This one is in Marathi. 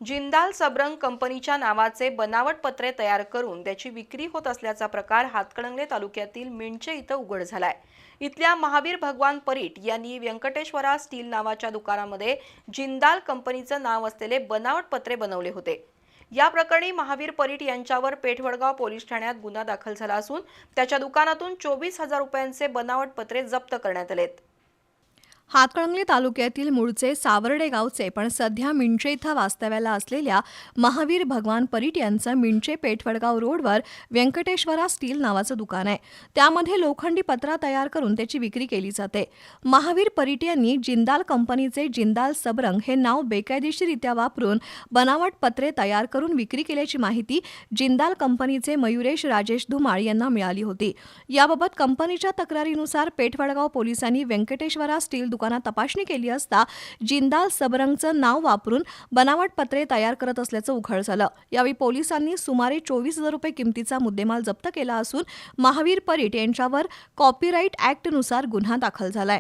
जिंदाल सबरंग कंपनीच्या नावाचे बनावट पत्रे तयार करून त्याची विक्री होत असल्याचा प्रकार हातकणंगले तालुक्यातील मिंचे इथं उघड झालाय। इथल्या महावीर भगवान परीट यांनी व्यंकटेश्वरा स्टील नावाच्या दुकानामध्ये जिंदाल कंपनीचं नाव असलेले बनावट पत्रे बनवले होते। या प्रकरणी महावीर परीट यांच्यावर पेठवडगाव पोलीस ठाण्यात गुन्हा दाखल झाला असून त्याच्या दुकानातून 24,000 रुपयांचे बनावट पत्रे जप्त करण्यात आलेत। हातकणंगले तालुक्यातील मूळचे सावर्डे गावचे पण सध्या मिंचे इथं वास्तव्याला असलेल्या महावीर भगवान परीट यांचं मिंचे पेठवडगाव रोडवर व्यंकटेश्वरा स्टील नावाचं दुकान आहे। त्यामध्ये लोखंडी पत्रा तयार करून त्याची विक्री केली जाते। महावीर परीट यांनी जिंदाल कंपनीचे जिंदाल सबरंग हे नाव बेकायदेशीररित्या वापरून बनावट पत्रे तयार करून विक्री केल्याची माहिती जिंदाल कंपनीचे मयुरेश राजेश धुमाळ यांना मिळाली होती। याबाबत कंपनीच्या तक्रारीनुसार पेठवडगाव पोलिसांनी व्यंकटेश्वरा स्टील दुकानात तपासणी केली असता जिंदाल सबरंगचं नाव वापरून बनावट पत्रे तयार करत असल्याचं उघड झालं। यावेळी पोलिसांनी सुमारे 24,000 रुपये किमतीचा मुद्देमाल जप्त केला असून महावीर परीट यांच्यावर कॉपीराइट ॲक्टनुसार गुन्हा दाखल झालाय।